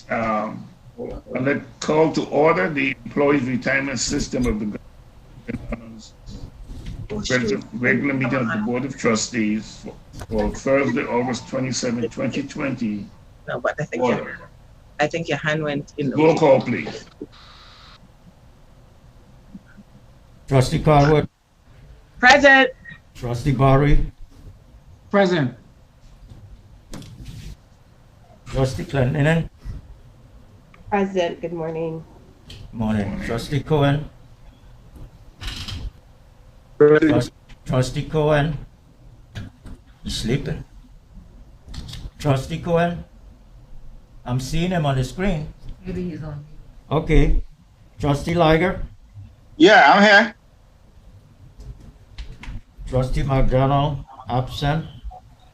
Um, I'll call to order the employees retirement system of the government's Oh, shoot. regular meeting of the Board of Trustees for Thursday, August 27, 2020. No, but Order. I think your hand went in the Roll way. call, please. Trustee Carwood, Present. Trustee Barry, Present. Trustee Clendenin, Present, good morning. morning. Trustee Cohen, Trustee Cohen, you sleeping? Trustee Cohen, I'm seeing him on the screen. Maybe he's on. Okay. Trustee Liger, Yeah, I'm here. Trustee McDonald, absent.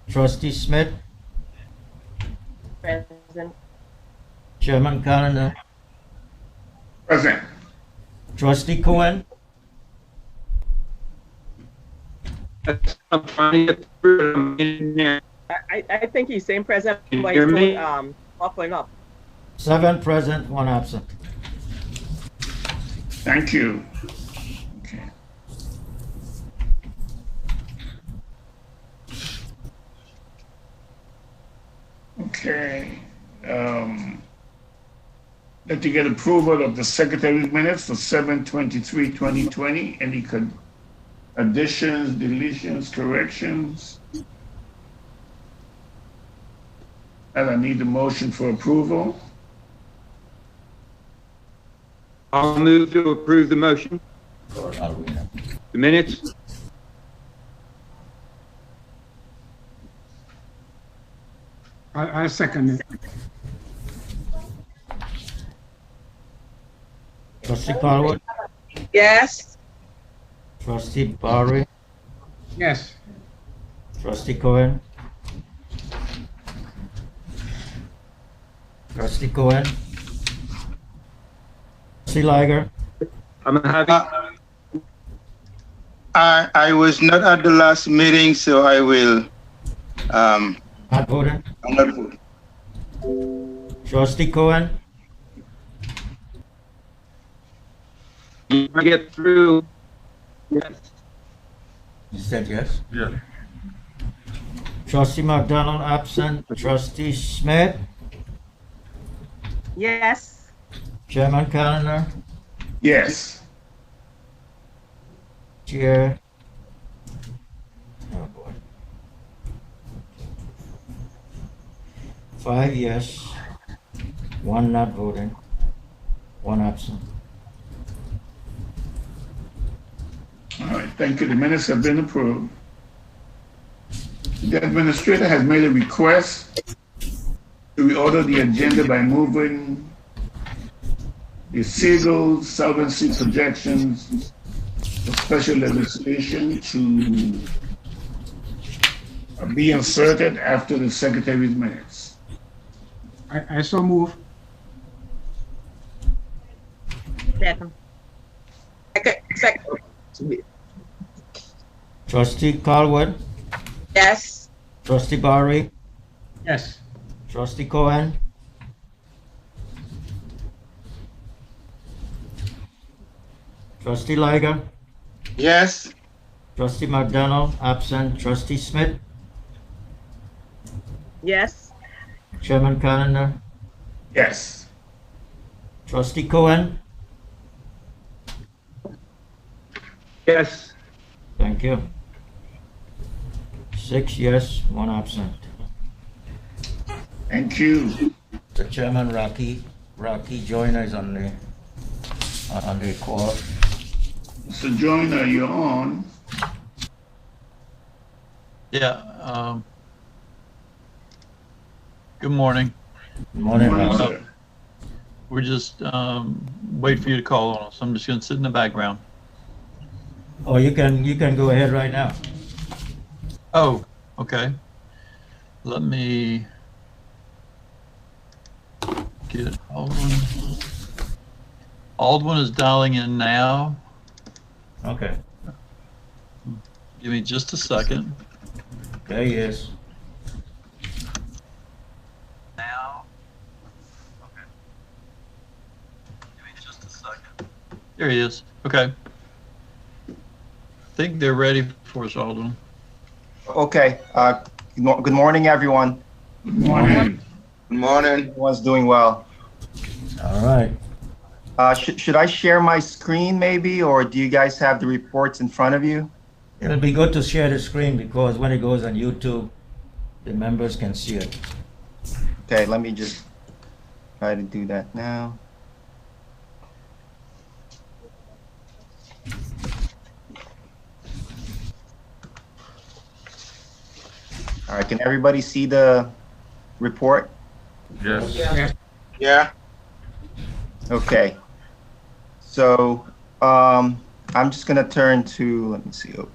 Trustee Smith, Present. Chairman Calendar, Present. Trustee Cohen, I'm trying to get through. I'm in here. I think he's saying present, Can you but hear he's me? muffling up. 7 present, 1 absent. Thank you. Okay. Okay. Let you get approval of the secretary's minutes for 7/23/2020. Any additions, deletions, corrections? And I need a motion for approval. I'll move to approve the motion. The minutes. I second it. Trustee Carwood, Yes. Trustee Barry, Yes. Trustee Cohen, Trustee Cohen, Trustee Liger, I'm happy. I was not at the last meeting, so I will, not voting. I'm not voting. Trustee Cohen, You want to get through? Yes. you said yes. Yeah. Trustee McDonald, absent. Trustee Smith, Yes. Chairman Calendar, Yes. Chair. Oh boy. 5 yes, 1 not voting, 1 absent. All right, thank you. The minutes have been approved. The administrator has made a request to reorder the agenda by moving the Siegel solvency projections for special legislation to be inserted after the secretary's minutes. I so move. Second. Second. Trustee Carwood, Yes. Trustee Barry, Yes. Trustee Cohen, Trustee Liger, Yes, Trustee McDonald, absent. Trustee Smith, Yes. Chairman Calendar, Yes. Trustee Cohen. Yes. Thank you. 6 yes, 1 absent. Thank you. The Chairman Rocky Joyner is on the call. Mr. Joyner, you're on. Yeah, good morning. Good morning, Morning, Rocky. sir. We're just wait for you to call on us. I'm just going to sit in the background. Oh, you can go ahead right now. Oh, okay. Let me get Aldwin. Aldwin is dialing in now. Okay, Give me just a second. there he is. Now. Okay. There he is. Okay. I think they're ready for us, Alderman. Okay, good morning, everyone. Good morning. Good morning. Everyone's doing well. All right. Should I share my screen maybe, or do you guys have the reports in front of you? It'll be good to share the screen because when it goes on YouTube, the members can see it. Okay, let me just try to do that now. All right, can everybody see the report? Yes. Yes. Yeah. Okay. So I'm just gonna turn to, let me see. Oh,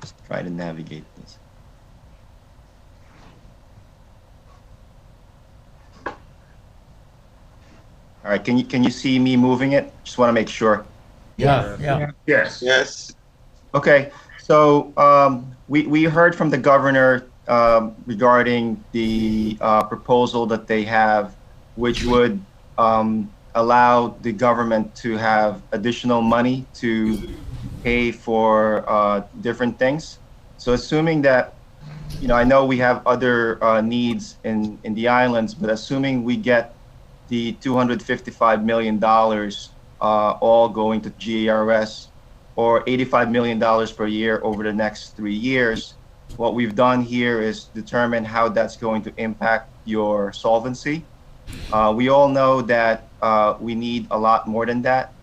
just try to navigate this. All right, can you see me moving it? Just want to make sure. Yeah, yeah. Yes. Yes. Okay, so we heard from the governor regarding the proposal that they have, which would allow the government to have additional money to pay for different things. So assuming that, you know, I know we have other needs in the islands, but assuming we get the $255 million all going to GERS, or $85 million per year over the next 3 years. What we've done here is determine how that's going to impact your solvency. We all know that we need a lot more than that.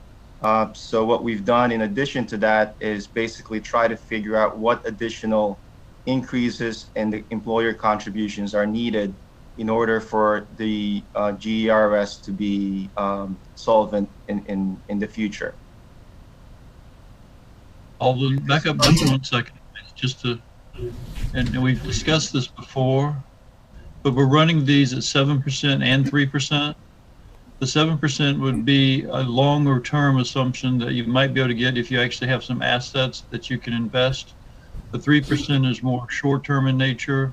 So what we've done in addition to that is basically try to figure out what additional increases in the employer contributions are needed in order for the GERS to be solvent in the future. Alderman, back up just 1 second, just to, and we've discussed this before, but we're running these at 7% and 3%. The 7% would be a longer term assumption that you might be able to get if you actually have some assets that you can invest. The 3% is more short term in nature,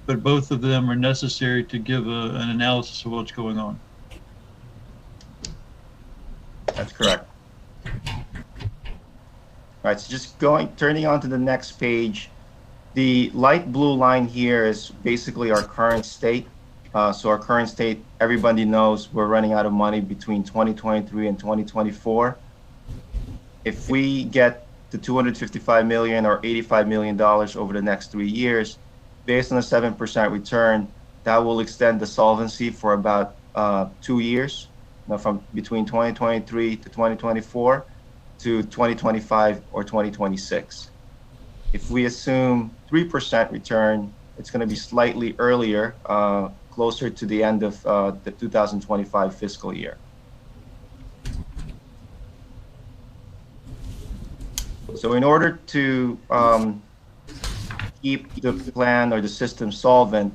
but both of them are necessary to give an analysis of what's going on. That's correct. All right, so just turning on to the next page. The light blue line here is basically our current state. So our current state, everybody knows we're running out of money between 2023 and 2024. If we get the $255 million or $85 million over the next 3 years, based on a 7% return, that will extend the solvency for about 2 years, you know, from between 2023 to 2024 to 2025 or 2026. If we assume 3% return, it's going to be slightly earlier, closer to the end of the 2025 fiscal year. So in order to keep the plan or the system solvent,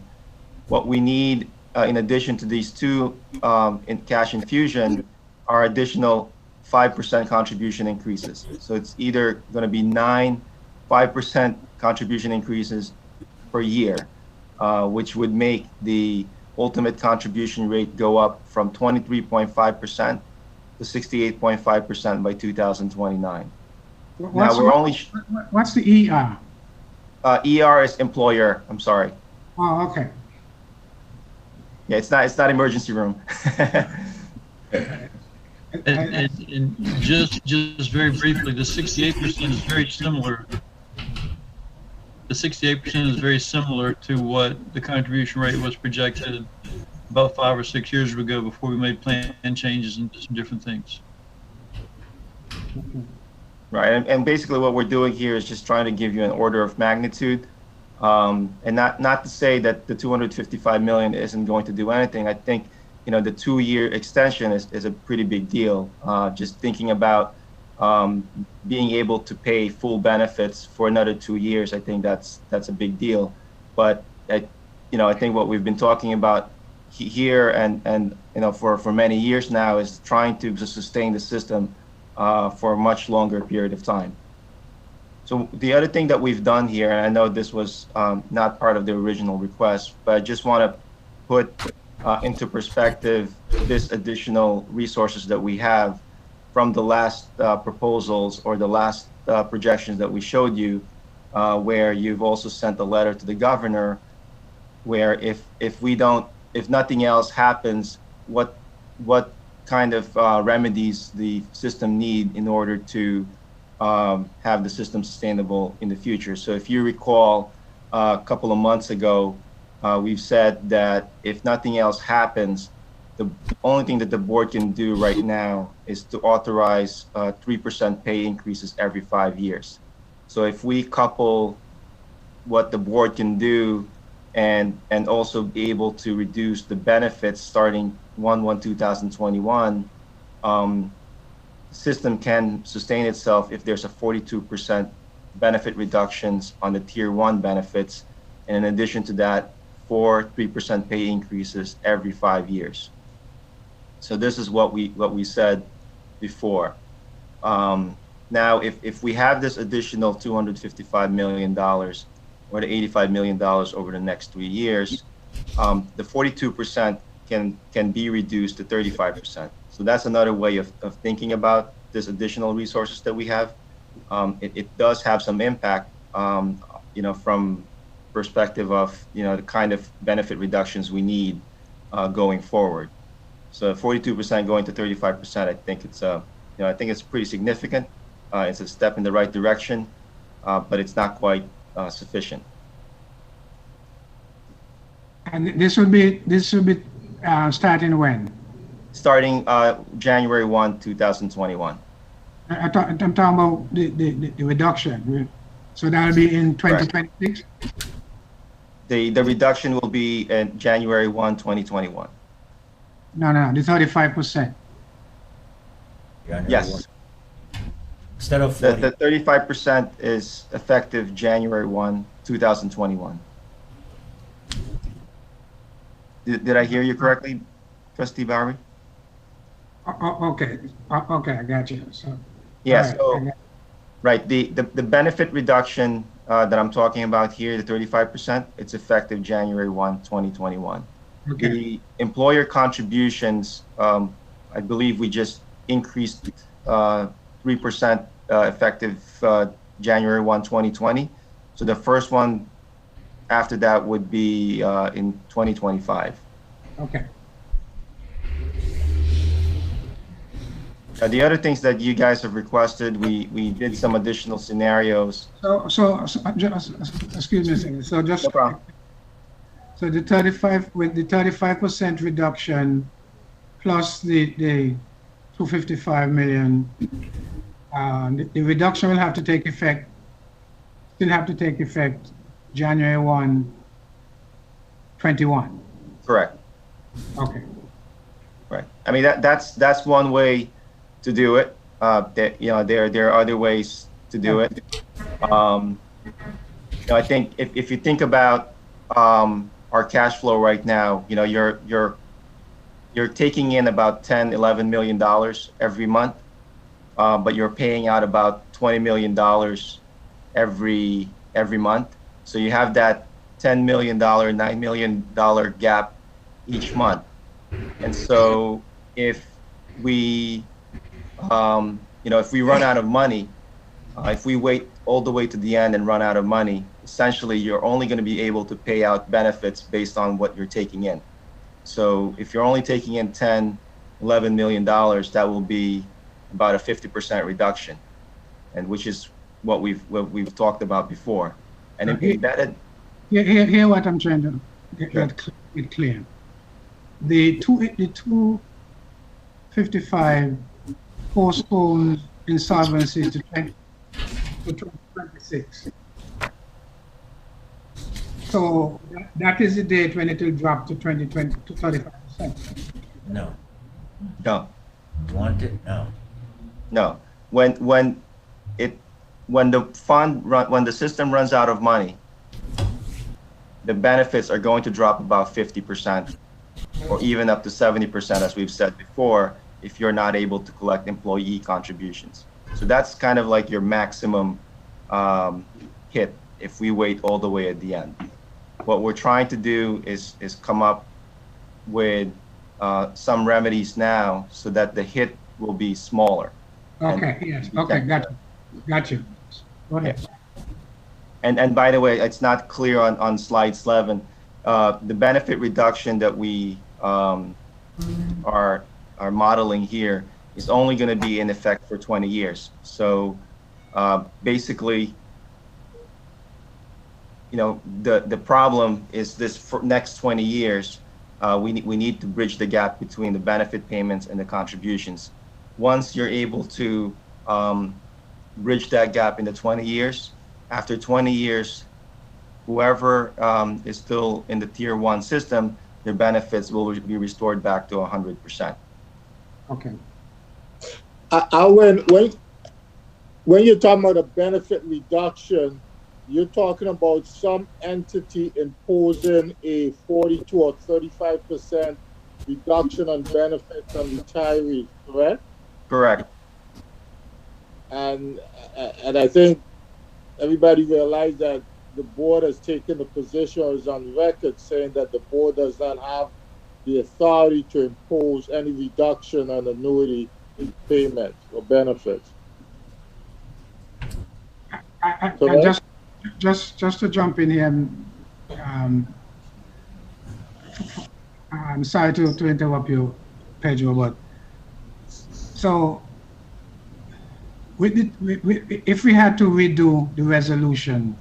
what we need, in addition to these two in cash infusion, are additional 5% contribution increases. So it's either going to be 5% contribution increases per year, which would make the ultimate contribution rate go up from 23.5% to 68.5% by 2029. Now we're only. What's the ER? ER is employer. I'm sorry. Oh, okay. Yeah, it's not emergency room. And just very briefly, the 68% is very similar. The 68% is very similar to what the contribution rate was projected about 5 or 6 years ago before we made plan changes and some different things. Right, and basically what we're doing here is just trying to give you an order of magnitude, and not to say that the 255 million isn't going to do anything. I think, you know, the 2-year extension is a pretty big deal. Just thinking about being able to pay full benefits for another 2 years, I think that's a big deal. But I think what we've been talking about here and you know for many years now is trying to sustain the system for a much longer period of time. So the other thing that we've done here, and I know this was not part of the original request, but I just want to put into perspective this additional resources that we have from the last proposals or the last projections that we showed you, where you've also sent a letter to the governor, where if nothing else happens, what kind of remedies the system need in order to have the system sustainable in the future. So if you recall, a couple of months ago, we've said that if nothing else happens, the only thing that the board can do right now is to authorize 3% pay increases every 5 years. So if we couple what the board can do and also be able to reduce the benefits starting 1/1/2021, system can sustain itself if there's a 42% benefit reductions on the tier 1 benefits, and in addition to that, 3% pay increases every 5 years. So this is what we said before. Now, if we have this additional $255 million or the $85 million over the next 3 years, the 42% can be reduced to 35%. So that's another way of thinking about this additional resources that we have. It does have some impact, from perspective of, the kind of benefit reductions we need going forward. So 42% going to 35%, I think it's pretty significant. It's a step in the right direction, but it's not quite sufficient. And this will be starting when? Starting January 1, 2021. I'm talking about the reduction. So that'll be in 2026? The reduction will be in January 1, 2021. No, the 35%. Yes. Instead of 40. The 35% is effective January 1, 2021. Did I hear you correctly, Trustee Bowery? Okay, I got you. So, yeah, right, right. The benefit reduction that I'm talking about here, the 35%, it's effective January 1, 2021. Okay. The employer contributions, I believe we just increased 3% effective January 1, 2020. So the first one after that would be in 2025. Okay. The other things that you guys have requested, we did some additional scenarios. So just, excuse me a second. So just, No problem. So the 35% reduction plus the 255 million, the reduction will have to take effect, January 1, 21. Correct. Okay. Right. I mean, that's one way to do it. There are other ways to do it. I think if you think about our cash flow right now, you're taking in about $10-11 million every month, but you're paying out about $20 million every month. So you have that $10 million, $9 million gap each month. And so if we run out of money, if we wait all the way to the end and run out of money, essentially you're only going to be able to pay out benefits based on what you're taking in. So if you're only taking in $10-11 million, that will be about a 50% reduction, and which is what we've talked about before. And embedded. Here what I'm trying to get clear. The 255 postpones insolvency to 2026. So that is the date when it will drop to 2020 to 35%. No. No. Want it? No. No. When the system runs out of money, the benefits are going to drop about 50%, or even up to 70%, as we've said before, if you're not able to collect employee contributions. So that's kind of like your maximum hit if we wait all the way at the end. What we're trying to do is come up with some remedies now so that the hit will be smaller. Okay, yes, okay, got you. Go ahead. Yeah. And by the way, it's not clear on slide 11. The benefit reduction that we are modeling here is only going to be in effect for 20 years. So basically, you know, the problem is this for next 20 years, we need to bridge the gap between the benefit payments and the contributions. Once you're able to bridge that gap in the 20 years, after 20 years, whoever is still in the tier 1 system, their benefits will be restored back to 100%. Okay. When you're talking about a benefit reduction, you're talking about some entity imposing a 42 or 35% reduction on benefits on retirees, correct? Correct. And I think everybody realized that the board has taken the position, or is on record saying that the board does not have the authority to impose any reduction on annuity payments or benefits. Just to jump in here, I'm sorry to interrupt you, Pedro, but so if we had to redo the resolution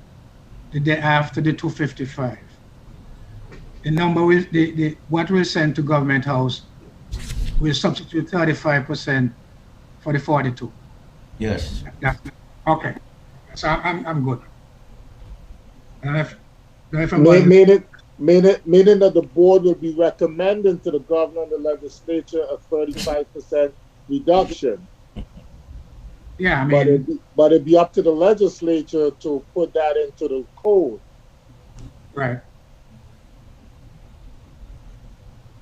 the day after the 255, the number will what we'll send to Government House will substitute 35% for the 42. Yes. Okay. So I'm good. Meaning that the board will be recommending to the governor and the legislature a 35% reduction. Yeah, I mean, but it'd be up to the legislature to put that into the code. Right.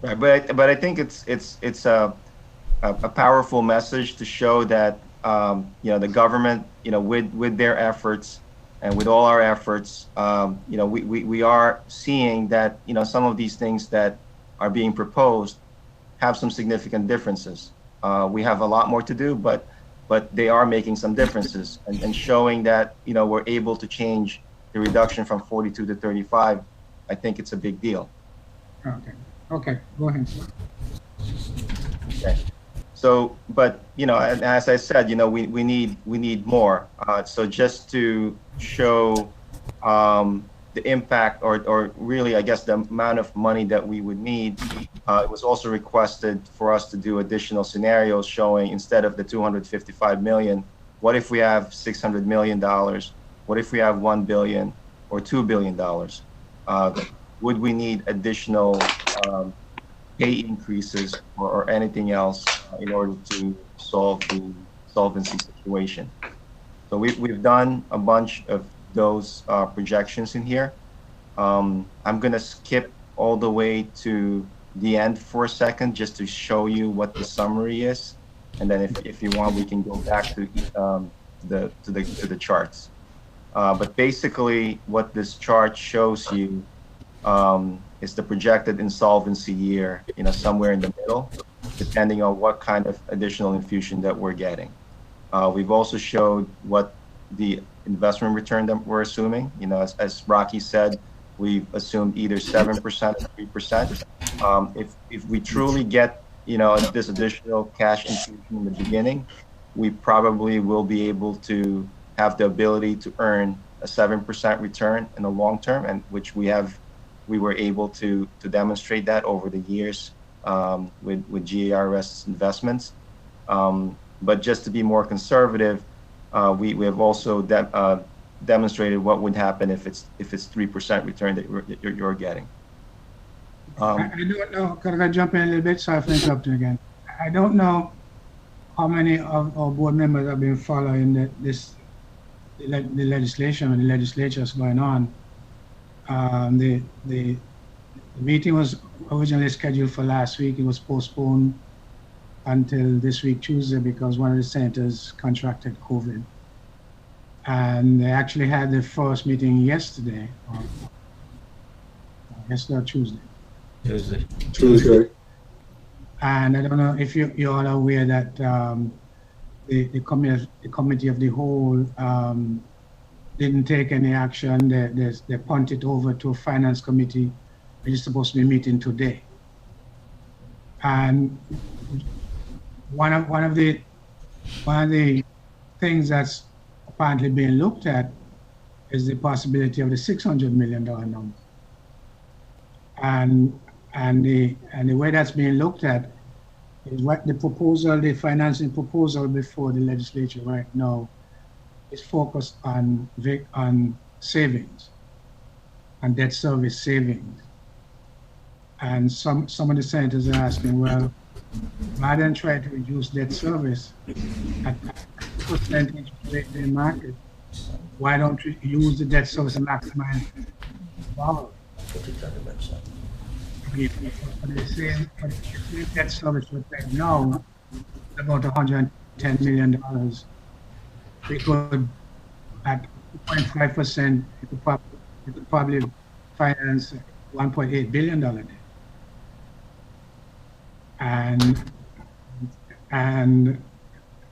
Right, but I think it's a powerful message to show that you know, the government, you know, with their efforts and with all our efforts, you know, we are seeing that, you know, some of these things that are being proposed have some significant differences. We have a lot more to do, but they are making some differences and showing that, you know, we're able to change the reduction from 42 to 35. I think it's a big deal. Okay, go ahead. Okay. So, but, you know, as I said, you know, we need more. So just to show the impact or really, I guess, the amount of money that we would need, it was also requested for us to do additional scenarios showing, instead of the 255 million, what if we have $600 million? What if we have $1 billion or $2 billion? Would we need additional pay increases or anything else in order to solve the solvency situation? So we've done a bunch of those projections in here. I'm going to skip all the way to the end for a second just to show you what the summary is, and then if you want, we can go back to the charts. But basically, what this chart shows you is the projected insolvency year, you know, somewhere in the middle, depending on what kind of additional infusion that we're getting. We've also showed what the investment return that we're assuming. You know, as Rocky said, we've assumed either 7% or 3%. If we truly get, you know, this additional cash infusion in the beginning, we probably will be able to have the ability to earn a 7% return in the long term, and which we were able to demonstrate that over the years with GERS investments. But just to be more conservative, we have also demonstrated what would happen if it's 3% return that you're getting. I don't know. Could I jump in a little bit? Sorry for interrupting again. I don't know how many of our board members have been following the legislation and the legislature is going on. The meeting was originally scheduled for last week. It was postponed until this week, Tuesday, because one of the senators contracted COVID. And they actually had the first meeting yesterday, or yesterday or Tuesday. Tuesday. And I don't know if you're all aware that the committee of the whole didn't take any action. They punted over to finance committee, which is supposed to be meeting today. And one of the things that's apparently being looked at is the possibility of the $600 million number. And the way that's being looked at is what the proposal, the financing proposal before the legislature right now is focused on savings, and debt service savings. And some of the senators are asking, well, rather than try to reduce debt service at percentage rate in the market, why don't we use the debt service and maximize borrowing? The same debt service we're paying now, about $110 million. We could, at 2.5%, we could probably finance $1.8 billion debt. And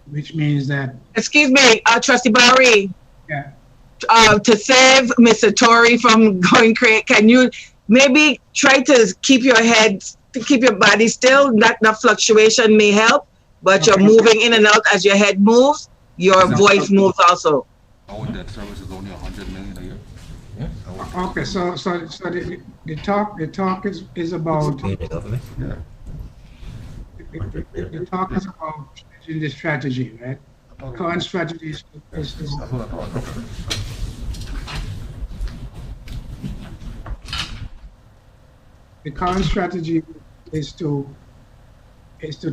which means that. Excuse me, Trustee Barry. Yeah. To save Mr. Tory from going crazy, can you maybe try to keep your body still? That fluctuation may help, but you're moving in and out as your head moves, your voice moves also. Oh, that service is only $100 million a year. Yeah. Okay, so the talk is about. Yeah. The talk is about changing the strategy, right? Current strategy is to the current strategy is to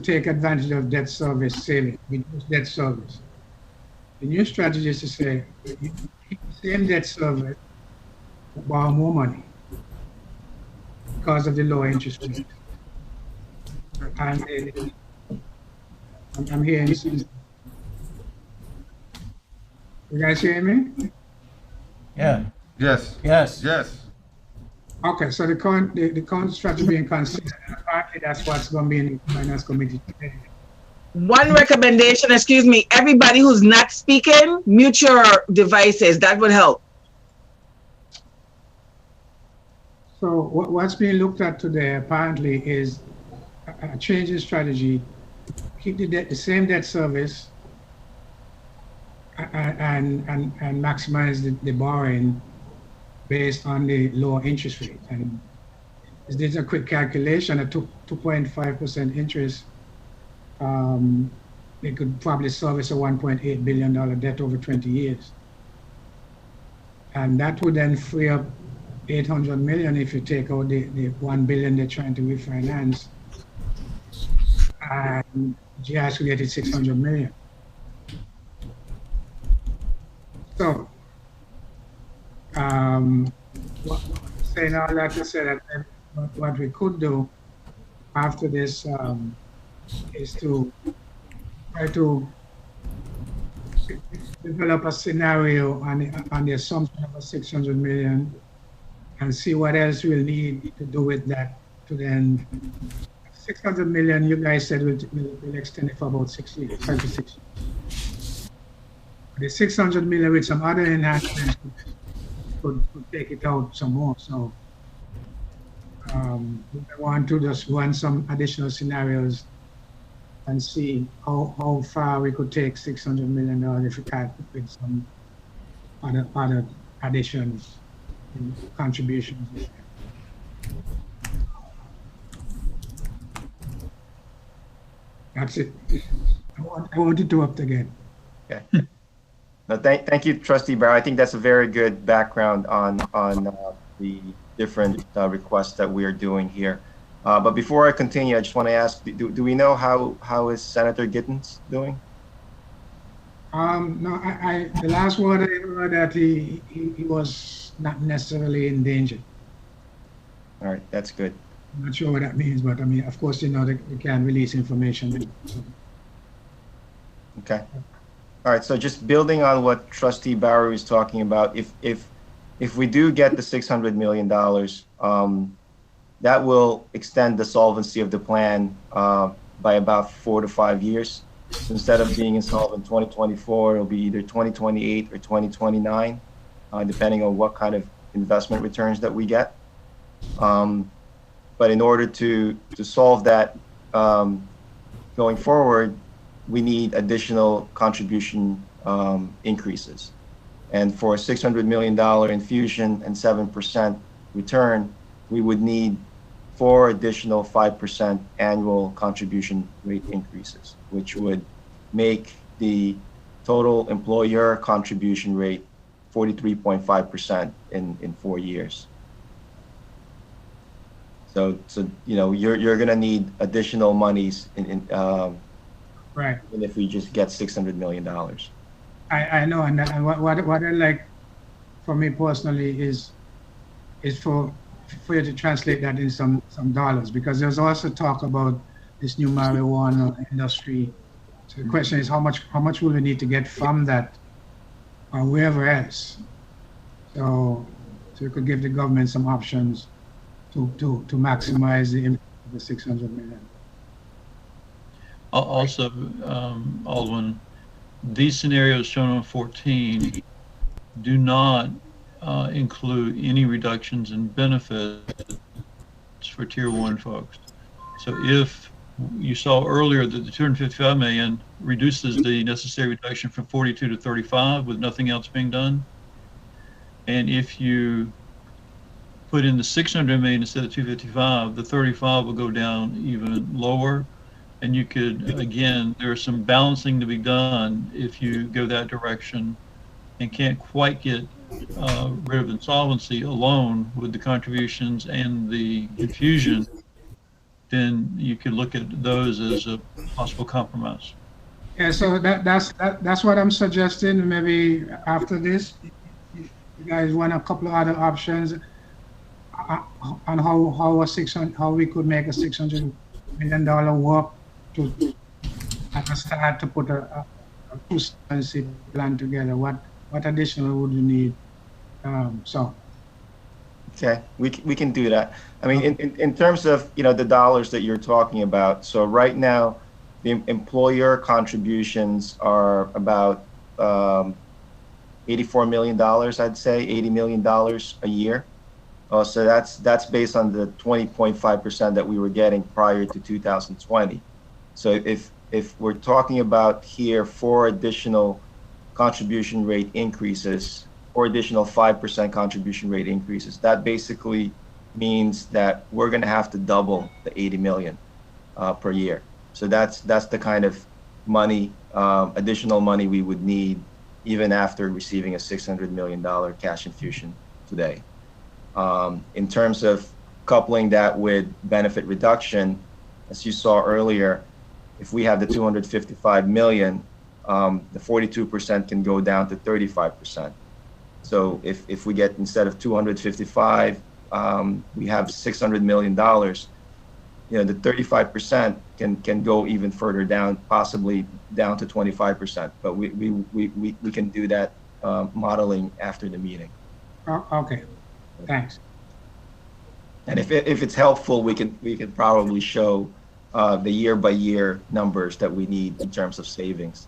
take advantage of debt service saving, reduce debt service. The new strategy is to say, you keep the same debt service, borrow more money because of the low interest rate. And I'm hearing. You guys hearing me? Yeah. Yes. Yes. Yes. Okay, so the current strategy being considered, and apparently that's what's going to be in the finance committee today. One recommendation, excuse me, everybody who's not speaking, mute your devices. That would help. So what's being looked at today apparently is a change in strategy, keep the same debt service, and maximize the borrowing based on the lower interest rate. And this is a quick calculation at 2.5% interest. They could probably service a $1.8 billion debt over 20 years. And that would then free up $800 million if you take out the $1 billion they're trying to refinance. And GERS created $600 million. So, saying all that to say that what we could do after this is to try to develop a scenario on the assumption of a $600 million and see what else we'll need to do with that to then. $600 million, you guys said we'll extend it for about 6 years, 5 to 6 years. The $600 million with some other enhancements could take it out some more. So we want to just run some additional scenarios and see how far we could take $600 million if we can with some other additions and contributions. That's it. I won't interrupt again. Okay. No, thank you, Trustee Barrow. I think that's a very good background on the different requests that we are doing here. But before I continue, I just want to ask: do we know how is Senator Gittens doing? No, the last word I heard that he was not necessarily in danger. All right, that's good. I'm not sure what that means, but I mean, of course, you know, they can't release information. Okay. All right, so just building on what Trustee Barrow is talking about, if we do get the $600 million, that will extend the solvency of the plan by about 4 to 5 years. So instead of being insolvent 2024, it'll be either 2028 or 2029, depending on what kind of investment returns that we get. But in order to solve that going forward, we need additional contribution increases. And for a $600 million infusion and 7% return, we would need 4 additional 5% annual contribution rate increases, which would make the total employer contribution rate 43.5% in 4 years. So you know, you're gonna need additional monies Right. even if we just get $600 million. I know, and what I like for me personally is for you to translate that in some dollars, because there's also talk about this new marijuana industry. So the question is how much will we need to get from that or wherever else? So you could give the government some options to maximize the impact of the 600 million. Also, Alwyn, these scenarios shown on 14 do not include any reductions in benefits for Tier 1 folks. So if you saw earlier that the 255 million reduces the necessary reduction from 42 to 35 with nothing else being done, and if you put in the 600 million instead of 255, the 35 will go down even lower. And you could, again, there's some balancing to be done if you go that direction and can't quite get rid of insolvency alone with the contributions and the infusion, then you could look at those as a possible compromise. Yeah, so that's what I'm suggesting. Maybe after this, you guys want a couple of other options on how we could make a $600 million work to at the start to put a solvency plan together. What additional would you need? So. Okay, we can do that. I mean, in terms of, you know, the dollars that you're talking about, so right now, the employer contributions are about $84 million, I'd say, $80 million a year. So that's based on the 20.5% that we were getting prior to 2020. So if we're talking about here 4 additional contribution rate increases, or additional 5% contribution rate increases, that basically means that we're going to have to double the 80 million per year. So that's the kind of money, additional money we would need even after receiving a $600 million cash infusion today. In terms of coupling that with benefit reduction, as you saw earlier, if we have the 255 million, the 42% can go down to 35%. So if we get, instead of 255, we have $600 million, you know, the 35% can go even further down, possibly down to 25%. But we can do that modeling after the meeting. Okay, thanks. And if it's helpful, we can probably show the year-by-year numbers that we need in terms of savings,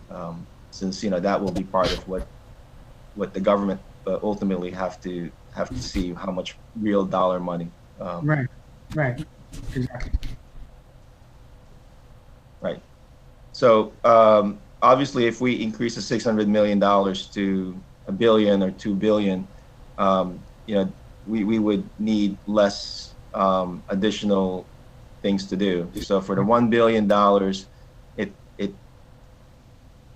since, you know, that will be part of what the government ultimately have to see how much real dollar money. Right, exactly. Right. So obviously, if we increase the $600 million to $1 billion or $2 billion, you know, we would need less additional things to do. So for the $1 billion, it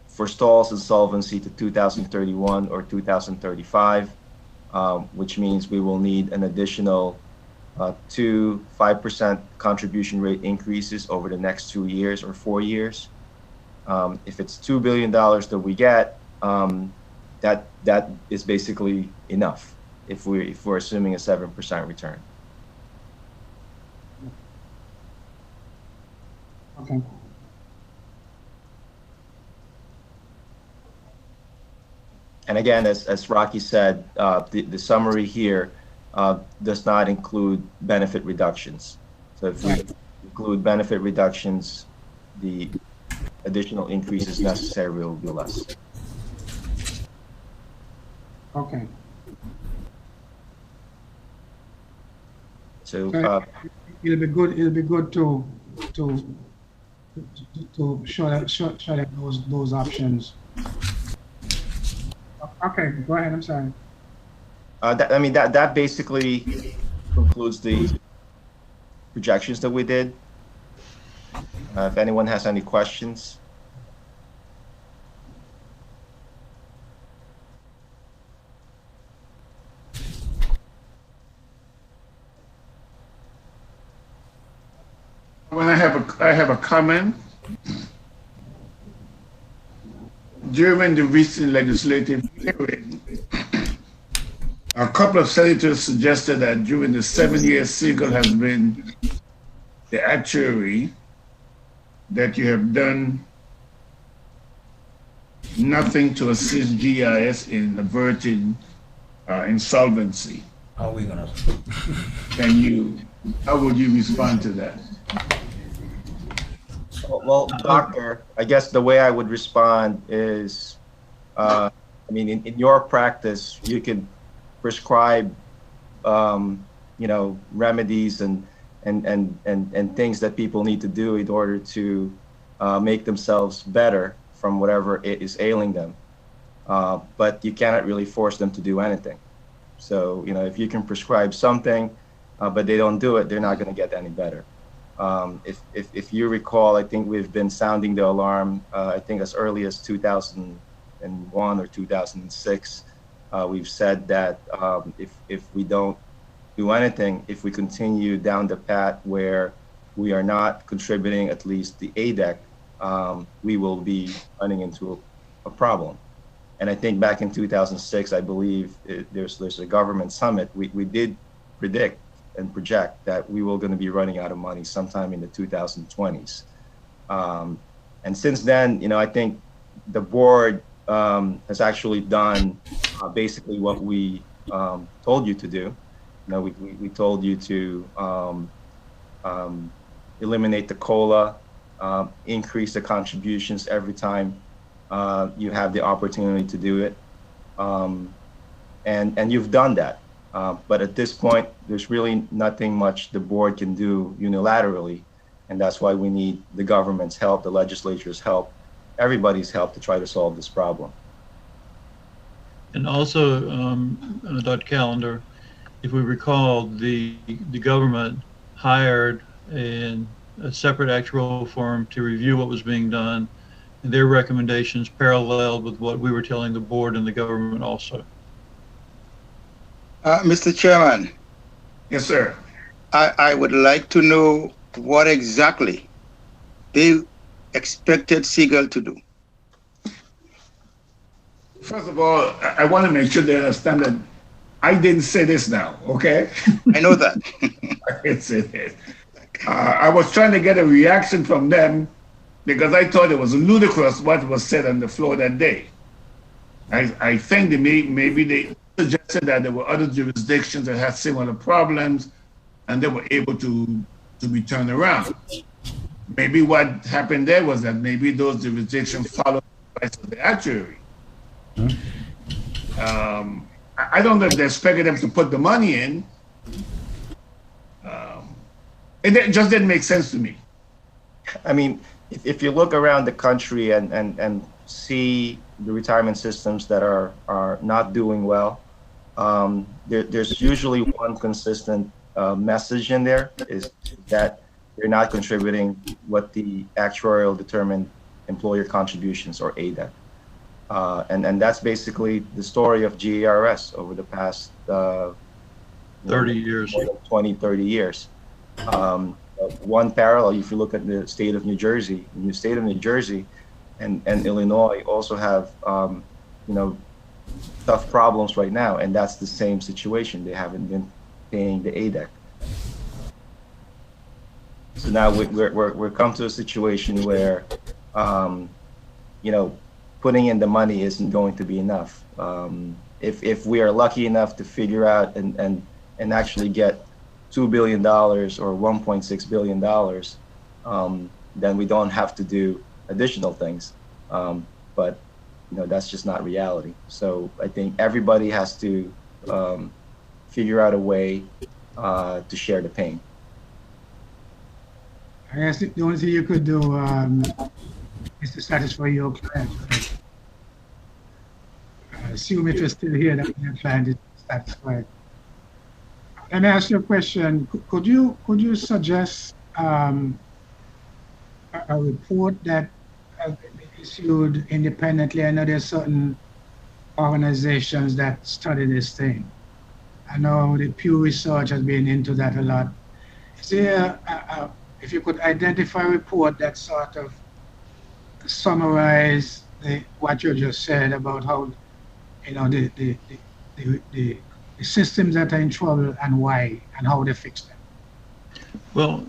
forestalls insolvency to 2031 or 2035, which means we will need an additional 2 5% contribution rate increases over the next 2 years or 4 years. If it's $2 billion that we get, that is basically enough if we're assuming a 7% return. Okay. And again, as Rocky said, the summary here does not include benefit reductions. So if we include benefit reductions, the additional increases necessary will be less. Okay. So it'll be good. It'll be good to show that those options. Okay, go ahead. I'm sorry. That basically concludes the projections that we did. If anyone has any questions. When I have a comment. During the recent legislative hearing, a couple of senators suggested that during the 7 years Siegel has been the actuary, that you have done nothing to assist GIS in averting insolvency. How are we gonna? How would you respond to that? Well, doctor, I guess the way I would respond is, in your practice, you could prescribe, remedies and things that people need to do in order to make themselves better from whatever it is ailing them. But you cannot really force them to do anything. So, if you can prescribe something, but they don't do it, they're not going to get any better. If you recall, I think we've been sounding the alarm, I think as early as 2001 or 2006. We've said that if we don't do anything, if we continue down the path where we are not contributing at least the ADEC, we will be running into a problem. And I think back in 2006, I believe there's a government summit, we did predict and project that we were going to be running out of money sometime in the 2020s. And since then, I think the board has actually done basically what we told you to do. We told you to eliminate the COLA, increase the contributions every time you have the opportunity to do it. And you've done that. But at this point, there's really nothing much the board can do unilaterally. And that's why we need the government's help, the legislature's help, everybody's help to try to solve this problem. And also, Dr. Callender, if we recall, the government hired a separate actuarial firm to review what was being done, and their recommendations paralleled with what we were telling the board and the government also. Mr. Chairman. Yes, sir. I would like to know what exactly they expected Siegel to do. First of all, I want to make sure they understand that I didn't say this now, okay? I know that. I didn't say this. I was trying to get a reaction from them because I thought it was ludicrous what was said on the floor that day. I think maybe they suggested that there were other jurisdictions that had similar problems and they were able to be turned around. Maybe what happened there was that maybe those jurisdictions followed the advice of the actuary. I don't know if they expected them to put the money in. It just didn't make sense to me. I mean, if you look around the country and see the retirement systems that are not doing well, there's usually one consistent message in there, is that they're not contributing what the actuarial determined employer contributions, or ADEC. And that's basically the story of GERS over the past 30 years. 20, 30 years. One parallel, if you look at the state of New Jersey, and Illinois also have, tough problems right now, and that's the same situation. They haven't been paying the ADEC. So now we're come to a situation where, putting in the money isn't going to be enough. If we are lucky enough to figure out and actually get $2 billion or $1.6 billion, then we don't have to do additional things. But that's just not reality. So I think everybody has to figure out a way to share the pain. I guess the only thing you could do is to satisfy your client. Right? Assume if you're still here that your client is satisfied. Let me ask you a question. Could you suggest a report that has been issued independently? I know there's certain organizations that study this thing. I know the Pew Research has been into that a lot. Is there, if you could identify a report that sort of summarize what you just said about how, the systems that are in trouble and why and how they fix them? Well,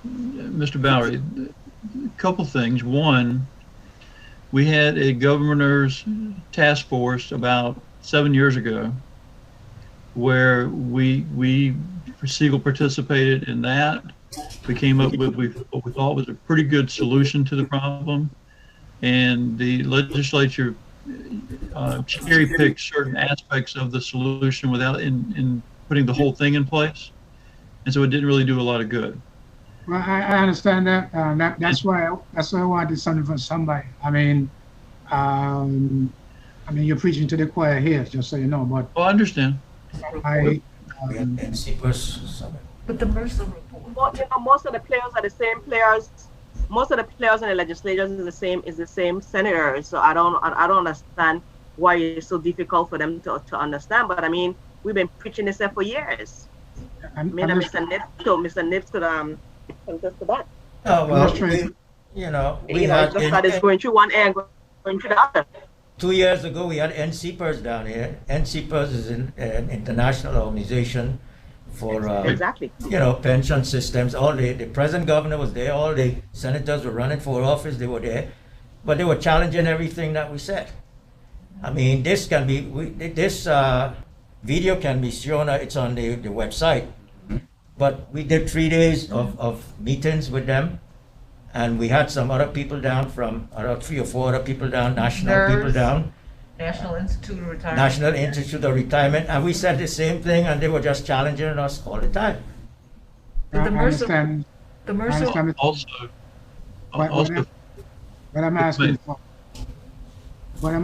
Mr. Bowery, a couple things. One, we had a governor's task force about 7 years ago where Siegel participated in that. We came up with what we thought was a pretty good solution to the problem, and the legislature cherry-picked certain aspects of the solution without in putting the whole thing in place, and so it didn't really do a lot of good. Well, I understand that. That's why I wanted something from somebody. I mean, you're preaching to the choir here, just so you know. But I understand. But the Mercer report. Most of the players are the same players. Most of the players in the legislature is the same senators. So I don't understand why it's so difficult for them to understand. But I mean, we've been preaching this for years. Mr. Nips could contest to that. Oh well, we had just going through one end, going through the other. 2 years ago, we had NCPERS down here. NCPERS is an international organization for exactly. Pension systems. All the present governor was there. All the senators were running for office. They were there, but they were challenging everything that we said. I mean, this can be this video can be shown. It's on the website. But we did 3 days of meetings with them. And we had some other people down from, 3 or 4 other people down, national GERS, people down. National Institute of Retirement. National Institute of Retirement. And we said the same thing, and they were just challenging us all the time. The Mercer Also, what I'm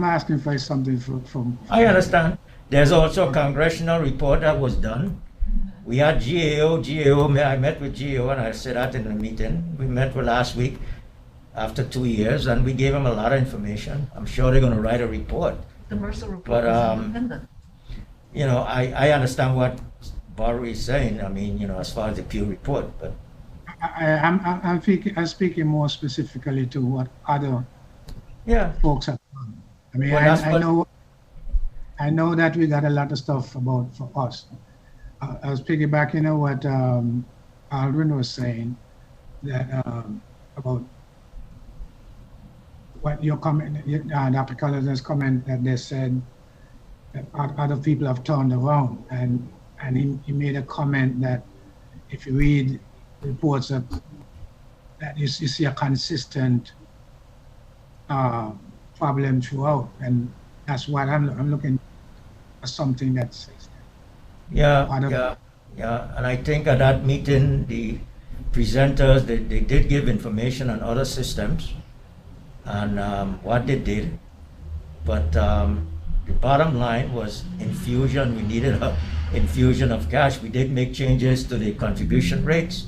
asking for is something from. I understand. There's also a congressional report that was done. We had GAO, I met with GAO, and I said that in the meeting. We met with last week after 2 years, and we gave them a lot of information. I'm sure they're going to write a report. The Mercer report is independent. I understand what Bowery is saying. I mean, as far as the Pew report, but I'm speaking more specifically to what other folks have done. I mean, I know that we got a lot of stuff for us. I was piggybacking on what Aldrin was saying, that about what your comment, Dr. Collins' comment, that they said that other people have turned around, and he made a comment that if you read reports that you see a consistent problem throughout, and that's what I'm looking for, something that's. Yeah, and I think at that meeting, the presenters, they did give information on other systems and what they did, but the bottom line was infusion. We needed an infusion of cash. We did make changes to the contribution rates,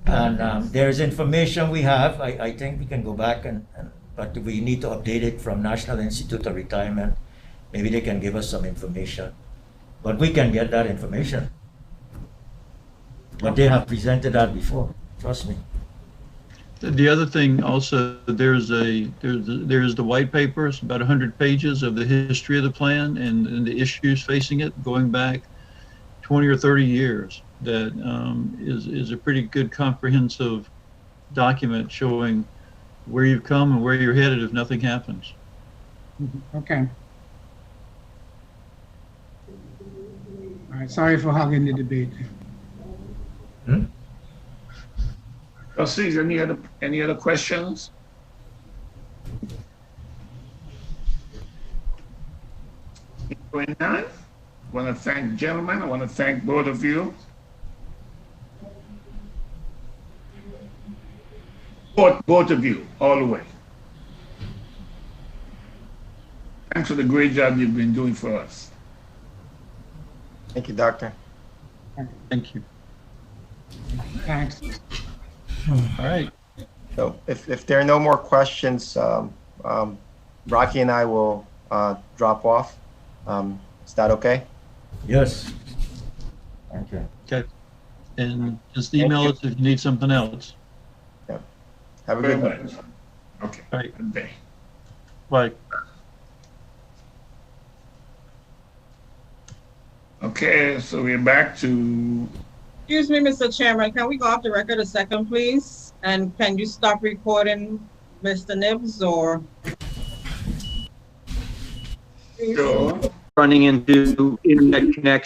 and there's information we have. I think we can go back but we need to update it from National Institute of Retirement. Maybe they can give us some information. But we can get that information. But they have presented that before. Trust me. The other thing also, there's the white paper. It's about 100 pages of the history of the plan and the issues facing it going back 20 or 30 years. That is a pretty good comprehensive document showing where you've come and where you're headed if nothing happens. Okay. All right, sorry for hogging the debate. Trustees, any other questions? Going on? I want to thank gentlemen. I want to thank both of you. Both of you, all the way. Thanks for the great job you've been doing for us. Thank you, Doctor. Thank you. Thanks. All right. So if there are no more questions, Rocky and I will drop off. Is that okay? Yes. Okay. Okay. And just email us if you need something else. Yeah. Have a good night. Okay. All right. Good day. Bye. Okay, so we're back to. Excuse me, Mr. Chairman, can we go off the record a second, please? And can you stop recording Mr. Nibs or? Sure. Running into internet connection.